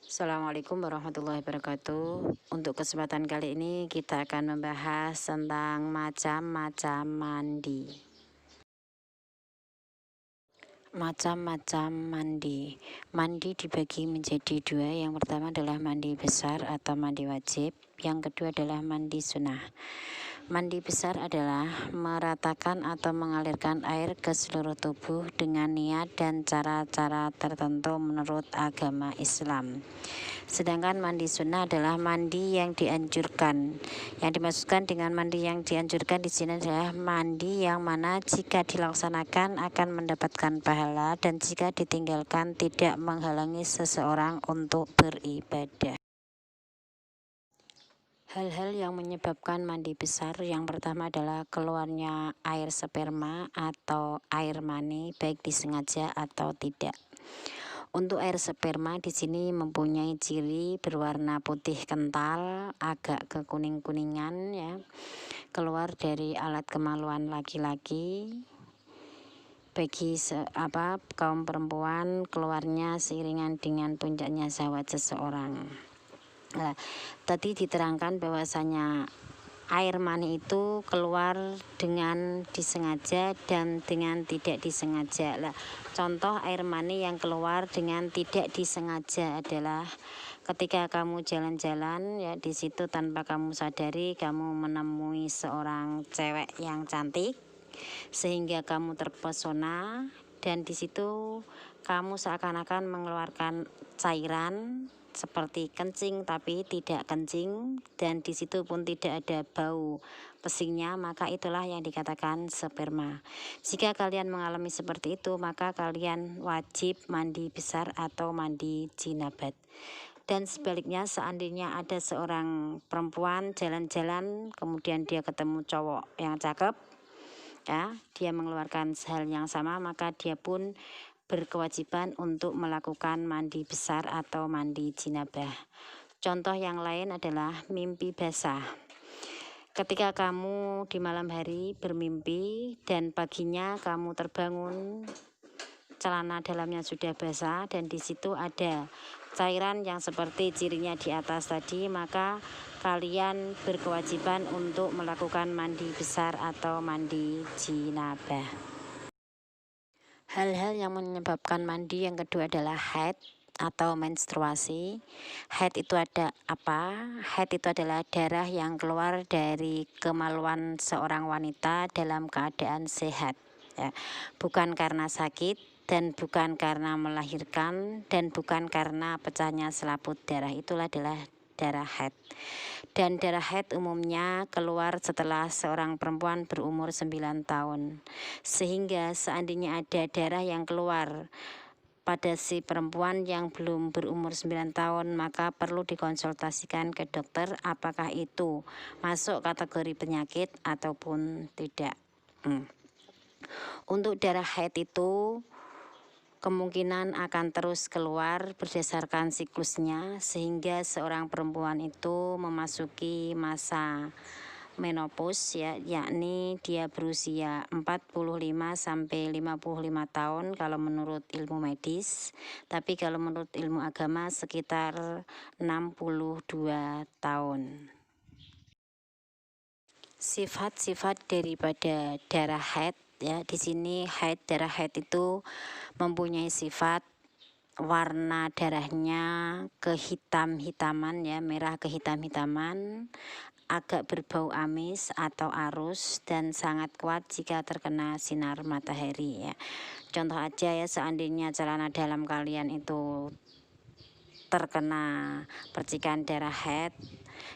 Assalamualaikum warahmatullahi wabarakatuh. Untuk kesempatan kali ini kita akan membahas tentang macam-macam mandi. Macam-macam mandi. Mandi dibagi menjadi dua. Yang pertama adalah mandi besar atau mandi wajib. Yang kedua adalah mandi sunnah. Mandi besar adalah meratakan atau mengalirkan air ke seluruh tubuh dengan niat dan cara-cara tertentu menurut agama Islam. Sedangkan mandi sunnah adalah mandi yang dianjurkan. Yang dimaksudkan dengan mandi yang dianjurkan di sini adalah mandi yang mana jika dilaksanakan akan mendapatkan pahala dan jika ditinggalkan tidak menghalangi seseorang untuk beribadah. Hal-hal yang menyebabkan mandi besar yang pertama adalah keluarnya air sperma atau air mani baik disengaja atau tidak. Untuk air sperma di sini mempunyai ciri berwarna putih kental, agak kekuning-kuningan ya. Keluar dari alat kemaluan laki-laki. Bagi kaum perempuan keluarnya seiringan dengan puncaknya syahwat seseorang. Nah, tadi diterangkan bahwasanya air mani itu keluar dengan disengaja dan dengan tidak disengaja. Nah, contoh air mani yang keluar dengan tidak disengaja adalah ketika kamu jalan-jalan ya, di situ tanpa kamu sadari kamu menemui seorang cewek yang cantik sehingga kamu terpesona dan di situ kamu seakan-akan mengeluarkan cairan seperti kencing tapi tidak kencing dan di situ pun tidak ada bau pesingnya, maka itulah yang dikatakan sperma. Jika kalian mengalami seperti itu, maka kalian wajib mandi besar atau mandi jinabat. Dan sebaliknya, seandainya ada seorang perempuan jalan-jalan kemudian dia ketemu cowok yang cakep ya, dia mengeluarkan hal yang sama, maka dia pun berkewajiban untuk melakukan mandi besar atau mandi jinabah. Contoh yang lain adalah mimpi basah. Ketika kamu di malam hari bermimpi dan paginya kamu terbangun, celana dalamnya sudah basah dan di situ ada cairan yang seperti cirinya di atas tadi, maka kalian berkewajiban untuk melakukan mandi besar atau mandi jinabah. Hal-hal yang menyebabkan mandi yang kedua adalah haid atau menstruasi. Haid itu ada apa? Haid itu adalah darah yang keluar dari kemaluan seorang wanita dalam keadaan sehat ya. Bukan karena sakit dan bukan karena melahirkan dan bukan karena pecahnya selaput darah. Itulah adalah darah haid. Dan darah haid umumnya keluar setelah seorang perempuan berumur 9 tahun. Sehingga seandainya ada darah yang keluar pada si perempuan yang belum berumur 9 tahun, maka perlu dikonsultasikan ke dokter apakah itu masuk kategori penyakit ataupun tidak. Untuk darah haid itu kemungkinan akan terus keluar berdasarkan siklusnya sehingga seorang perempuan itu memasuki masa menopause ya, yakni dia berusia 45 sampai 55 tahun kalau menurut ilmu medis, tapi kalau menurut ilmu agama sekitar 62 tahun. Sifat-sifat daripada darah haid ya, di sini darah haid itu mempunyai sifat warna darahnya kehitam-hitaman ya, merah kehitam-hitaman, agak berbau amis atau arus dan sangat kuat jika terkena sinar matahari ya. Contoh aja ya, seandainya celana dalam kalian itu terkena percikan darah haid,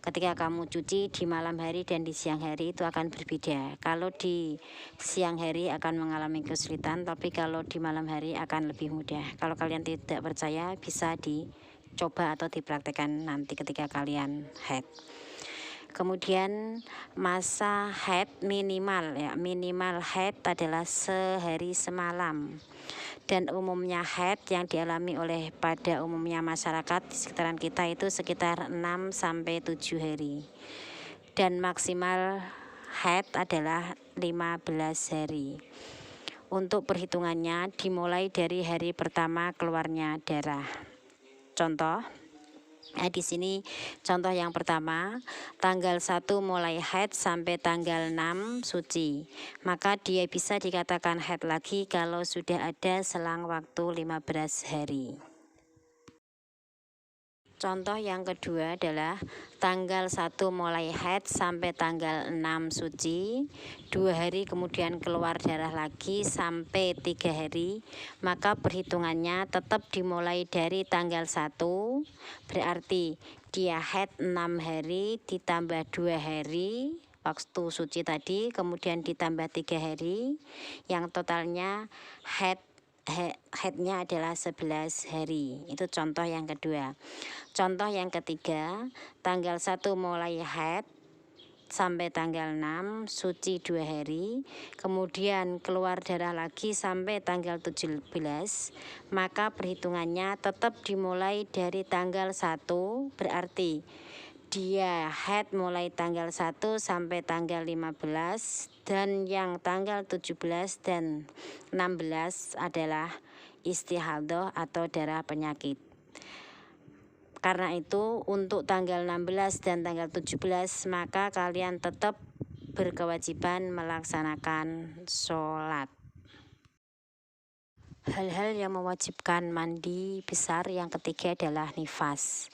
ketika kamu cuci di malam hari dan di siang hari itu akan berbeda. Kalau di siang hari akan mengalami kesulitan, tapi kalau di malam hari akan lebih mudah. Kalau kalian tidak percaya bisa dicoba atau dipraktekkan nanti ketika kalian haid. Kemudian masa haid minimal ya, minimal haid adalah sehari semalam. Dan umumnya haid yang dialami oleh pada umumnya masyarakat di sekitaran kita itu sekitar 6 sampai 7 hari. Dan maksimal haid adalah 15 hari. Untuk perhitungannya dimulai dari hari pertama keluarnya darah. Contoh, Nah, di sini contoh yang pertama, tanggal 1 mulai haid sampai tanggal 6 suci. Maka dia bisa dikatakan haid lagi kalau sudah ada selang waktu 15 hari. Contoh yang kedua adalah tanggal 1 mulai haid sampai tanggal 6 suci, 2 hari kemudian keluar darah lagi sampai 3 hari, maka perhitungannya tetap dimulai dari tanggal 1, berarti dia haid 6 hari ditambah 2 hari, waktu suci tadi, kemudian ditambah 3 hari, yang totalnya haidnya adalah 11 hari. Itu contoh yang kedua. Contoh yang ketiga, tanggal 1 mulai haid sampai tanggal 6 suci 2 hari, kemudian keluar darah lagi sampai tanggal 17, maka perhitungannya tetap dimulai dari tanggal 1, berarti dia haid mulai tanggal 1 sampai tanggal 15, dan yang tanggal 17 dan 16 adalah istihadah atau darah penyakit. Karena itu untuk tanggal 16 dan tanggal 17 maka kalian tetap berkewajiban melaksanakan sholat. Hal-hal yang mewajibkan mandi besar yang ketiga adalah nifas.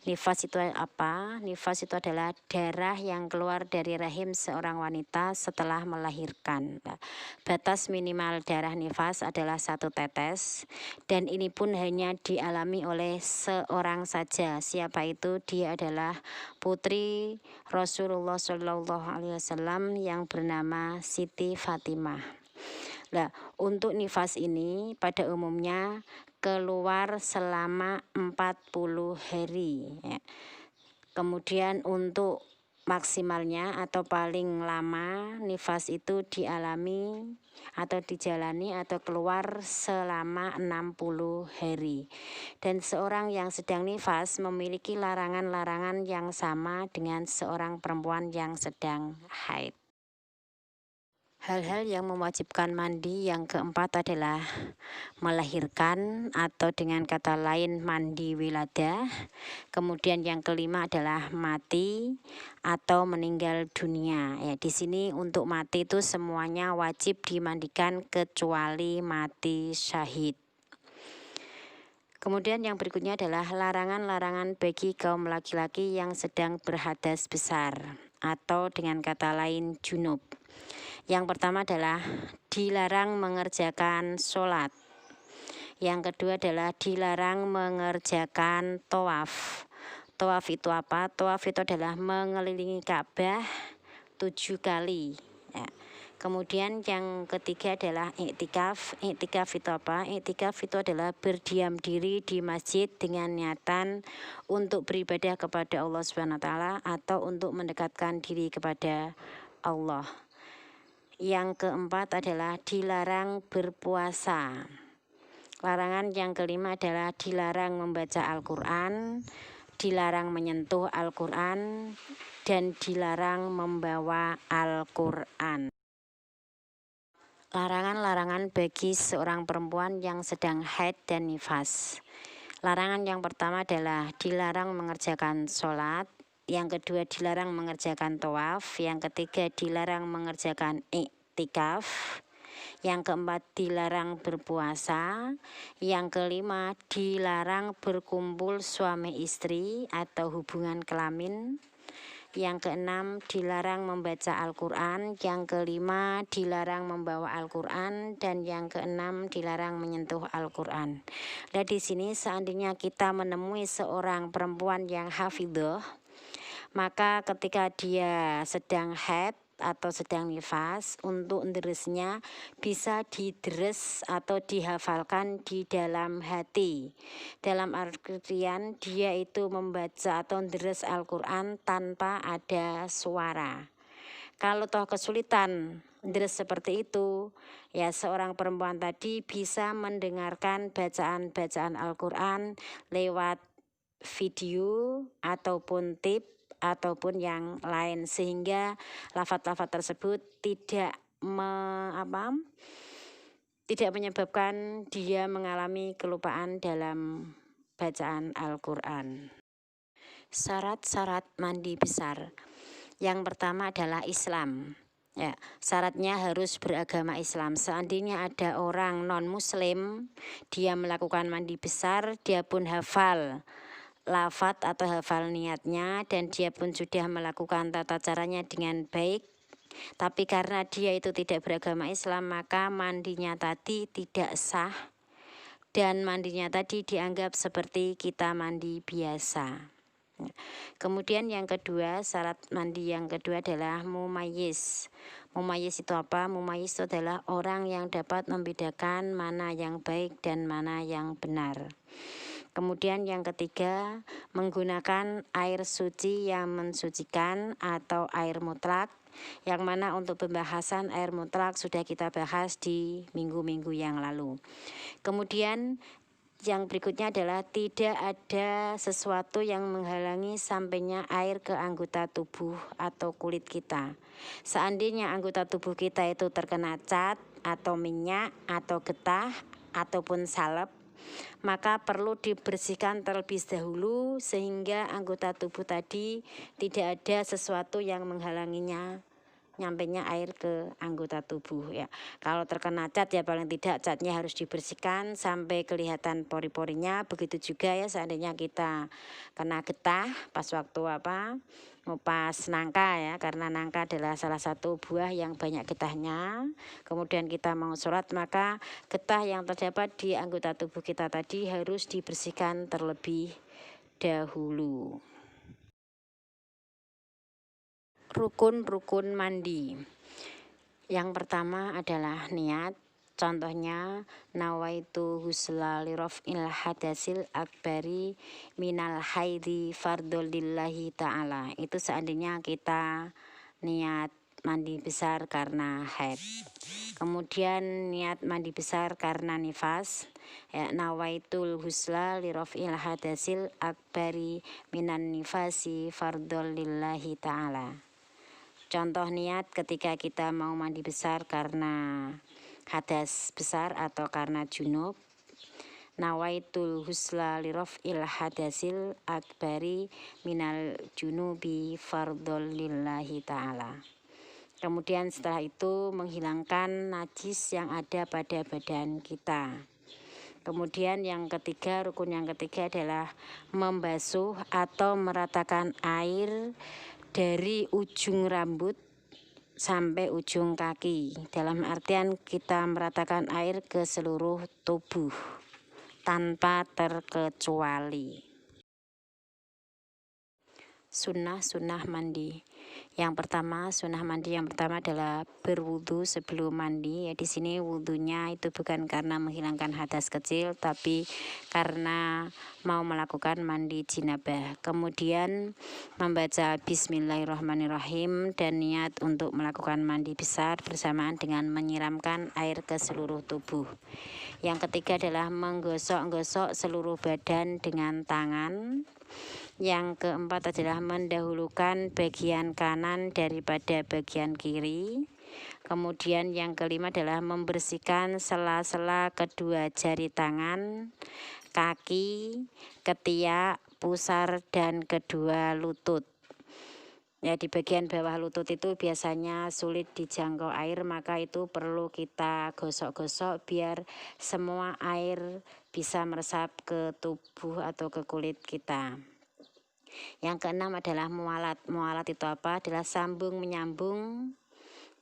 Nifas itu apa? Nifas itu adalah darah yang keluar dari rahim seorang wanita setelah melahirkan. Batas minimal darah nifas adalah 1 tetes, dan ini pun hanya dialami oleh seorang saja. Siapa itu? Dia adalah putri Rasulullah SAW yang bernama Siti Fatimah. Nah, untuk nifas ini pada umumnya keluar selama 40 hari. Ya. Kemudian untuk maksimalnya atau paling lama nifas itu dialami atau dijalani atau keluar selama 60 hari. Dan seorang yang sedang nifas memiliki larangan-larangan yang sama dengan seorang perempuan yang sedang haid. Hal-hal yang mewajibkan mandi yang keempat adalah melahirkan atau dengan kata lain mandi wiladah. Kemudian yang kelima adalah mati atau meninggal dunia. Ya, di sini untuk mati itu semuanya wajib dimandikan kecuali mati syahid. Kemudian yang berikutnya adalah larangan-larangan bagi kaum laki-laki yang sedang berhadas besar atau dengan kata lain junub. Yang pertama adalah dilarang mengerjakan sholat. Yang kedua adalah dilarang mengerjakan tawaf. Tawaf itu apa? Tawaf itu adalah mengelilingi Ka'bah 7 kali. Ya. Kemudian yang ketiga adalah iktikaf. Iktikaf itu apa? Iktikaf itu adalah berdiam diri di masjid dengan niatan untuk beribadah kepada Allah SWT atau untuk mendekatkan diri kepada Allah. Yang keempat adalah dilarang berpuasa. Larangan yang kelima adalah dilarang membaca Al-Quran, dilarang menyentuh Al-Quran, dan dilarang membawa Al-Quran. Larangan-larangan bagi seorang perempuan yang sedang haid dan nifas. Larangan yang pertama adalah dilarang mengerjakan sholat. Yang kedua dilarang mengerjakan tawaf. Yang ketiga dilarang mengerjakan iktikaf. Yang keempat dilarang berpuasa. Yang kelima dilarang berkumpul suami istri atau hubungan kelamin. Yang keenam dilarang membaca Al-Quran. Yang kelima dilarang membawa Al-Quran. Dan yang keenam dilarang menyentuh Al-Quran. Nah, di sini seandainya kita menemui seorang perempuan yang hafidhah, maka ketika dia sedang haid atau sedang nifas, untuk deres-nya bisa didres atau dihafalkan di dalam hati. Dalam artian dia itu membaca atau deres Al-Quran tanpa ada suara. Kalau toh kesulitan deres seperti itu, ya seorang perempuan tadi bisa mendengarkan bacaan-bacaan Al-Quran lewat video ataupun tip ataupun yang lain, sehingga lafaz-lafaz tersebut tidak menyebabkan dia mengalami kelupaan dalam bacaan Al-Quran. Syarat-syarat mandi besar. Yang pertama adalah Islam. Ya, syaratnya harus beragama Islam. Seandainya ada orang non-muslim, dia melakukan mandi besar, dia pun hafal lafaz atau hafal niatnya, dan dia pun sudah melakukan tata caranya dengan baik. Tapi karena dia itu tidak beragama Islam, maka mandinya tadi tidak sah, dan mandinya tadi dianggap seperti kita mandi biasa. Kemudian yang kedua, syarat mandi yang kedua adalah mumayyiz. Mumayyiz itu apa? Mumayyiz itu adalah orang yang dapat membedakan mana yang baik dan mana yang benar. Kemudian yang ketiga, menggunakan air suci yang mensucikan atau air mutlak, yang mana untuk pembahasan air mutlak sudah kita bahas di minggu-minggu yang lalu. Kemudian yang berikutnya adalah tidak ada sesuatu yang menghalangi sampainya air ke anggota tubuh atau kulit kita. Seandainya anggota tubuh kita itu terkena cat atau minyak atau getah ataupun salep, maka perlu dibersihkan terlebih dahulu sehingga anggota tubuh tadi tidak ada sesuatu yang menghalanginya nyampainya air ke anggota tubuh ya. Kalau terkena cat ya paling tidak catnya harus dibersihkan sampai kelihatan pori-porinya. Begitu juga ya seandainya kita kena getah pas waktu ngupas nangka ya, karena nangka adalah salah satu buah yang banyak getahnya. Kemudian kita mau sholat, maka getah yang terdapat di anggota tubuh kita tadi harus dibersihkan terlebih dahulu. Rukun-rukun mandi. Yang pertama adalah niat. Contohnya nawaitu husla liraf'il hadasil akbari minal haidi fardul lillahi ta'ala. Itu seandainya kita niat mandi besar karena haid. Kemudian niat mandi besar karena nifas, ya, nawaitul husla liraf'il hadasil akbari minan nifasi fardul lillahi ta'ala. Contoh niat ketika kita mau mandi besar karena hadas besar atau karena junub. Nawaitul husla liraf'il hadasil akbari minal junubi fardhol lillahi ta'ala. Kemudian setelah itu menghilangkan najis yang ada pada badan kita. Kemudian yang ketiga, rukun yang ketiga adalah membasuh atau meratakan air dari ujung rambut sampai ujung kaki. Dalam artian kita meratakan air ke seluruh tubuh tanpa terkecuali. Sunnah mandi. Yang pertama, sunnah mandi yang pertama adalah berwudu sebelum mandi. Ya, di sini wudunya itu bukan karena menghilangkan hadas kecil, tapi karena mau melakukan mandi jinabah. Kemudian membaca Bismillahirrahmanirrahim dan niat untuk melakukan mandi besar bersamaan dengan menyiramkan air ke seluruh tubuh. Yang ketiga adalah menggosok-gosok seluruh badan dengan tangan. Yang keempat adalah mendahulukan bagian kanan daripada bagian kiri. Kemudian yang kelima adalah membersihkan sela-sela kedua jari tangan, kaki, ketiak, pusar, dan kedua lutut. Ya, di bagian bawah lutut itu biasanya sulit dijangkau air, maka itu perlu kita gosok-gosok biar semua air bisa meresap ke tubuh atau ke kulit kita. Yang keenam adalah mualat. Mualat itu apa? Adalah sambung menyambung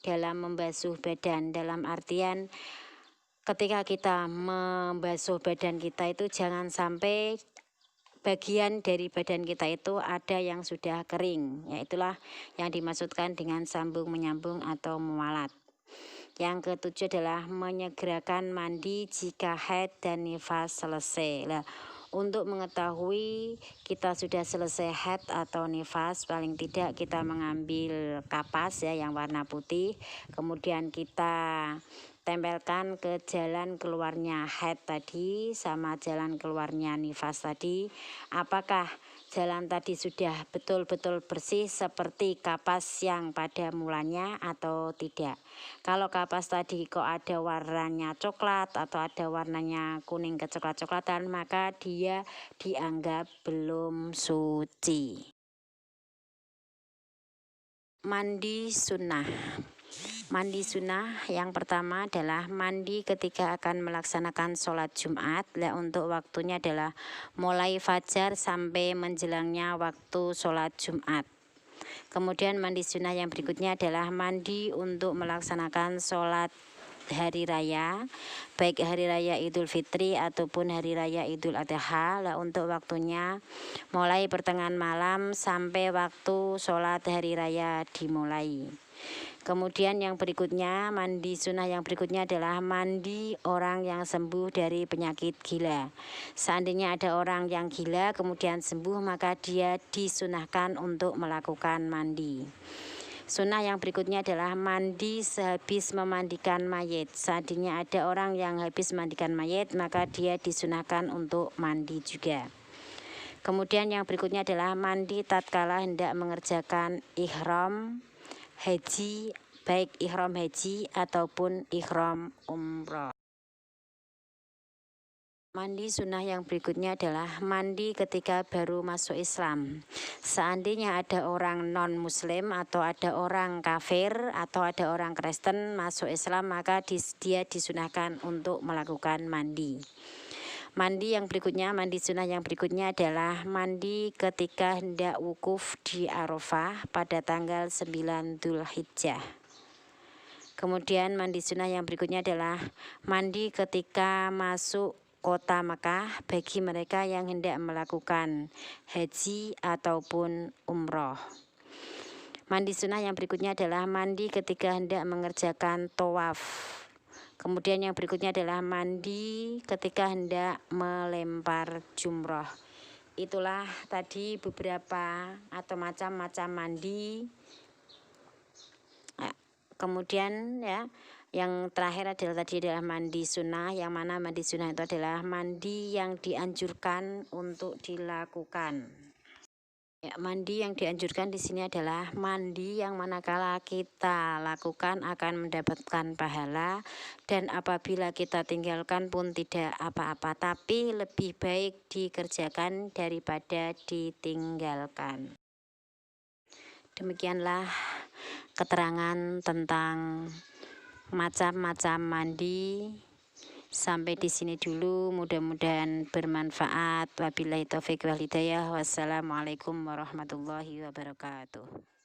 dalam membasuh badan. Dalam artian ketika kita membasuh badan kita itu jangan sampai bagian dari badan kita itu ada yang sudah kering. Ya, itulah yang dimaksudkan dengan sambung menyambung atau mualat. Yang ketujuh adalah menyegerakan mandi jika haid dan nifas selesai. Nah, untuk mengetahui kita sudah selesai haid atau nifas, paling tidak kita mengambil kapas ya yang warna putih, kemudian kita tempelkan ke jalan keluarnya haid tadi sama jalan keluarnya nifas tadi. Apakah jalan tadi sudah betul-betul bersih seperti kapas yang pada mulanya atau tidak? Kalau kapas tadi kok ada warnanya coklat atau ada warnanya kuning kecoklat-coklatan, maka dia dianggap belum suci. Mandi sunnah. Mandi sunnah yang pertama adalah mandi ketika akan melaksanakan sholat Jumat. Untuk waktunya adalah mulai fajar sampai menjelangnya waktu sholat Jumat. Kemudian mandi sunnah yang berikutnya adalah mandi untuk melaksanakan sholat hari raya, baik hari raya Idul Fitri ataupun hari raya Idul Adha. Untuk waktunya mulai pertengahan malam sampai waktu sholat hari raya dimulai. Kemudian yang berikutnya, mandi sunnah yang berikutnya adalah mandi orang yang sembuh dari penyakit gila. Seandainya ada orang yang gila kemudian sembuh, maka dia disunahkan untuk melakukan mandi. Sunnah yang berikutnya adalah mandi sehabis memandikan mayit. Seandainya ada orang yang habis memandikan mayit, maka dia disunahkan untuk mandi juga. Kemudian yang berikutnya adalah mandi tatkala hendak mengerjakan ihram haji, baik ihram haji ataupun ihram umroh. Mandi sunnah yang berikutnya adalah mandi ketika baru masuk Islam. Seandainya ada orang non-muslim atau ada orang kafir atau ada orang Kristen masuk Islam, maka dia disunahkan untuk melakukan mandi. Mandi yang berikutnya, mandi sunnah yang berikutnya adalah mandi ketika hendak wukuf di Arafah pada tanggal 9 Dzulhijjah. Kemudian mandi sunnah yang berikutnya adalah mandi ketika masuk kota Mekah bagi mereka yang hendak melakukan haji ataupun umroh. Mandi sunnah yang berikutnya adalah mandi ketika hendak mengerjakan tawaf. Kemudian yang berikutnya adalah mandi ketika hendak melempar jumroh. Itulah tadi beberapa atau macam-macam mandi. Kemudian ya, yang terakhir adalah mandi sunnah, yang mana mandi sunnah itu adalah mandi yang dianjurkan untuk dilakukan. Ya, mandi yang dianjurkan di sini adalah mandi yang manakala kita lakukan akan mendapatkan pahala, dan apabila kita tinggalkan pun tidak apa-apa, tapi lebih baik dikerjakan daripada ditinggalkan. Demikianlah keterangan tentang macam-macam mandi. Sampai di sini dulu, mudah-mudahan bermanfaat. Wabillahi taufiq wal hidayah. Wassalamualaikum warahmatullahi wabarakatuh.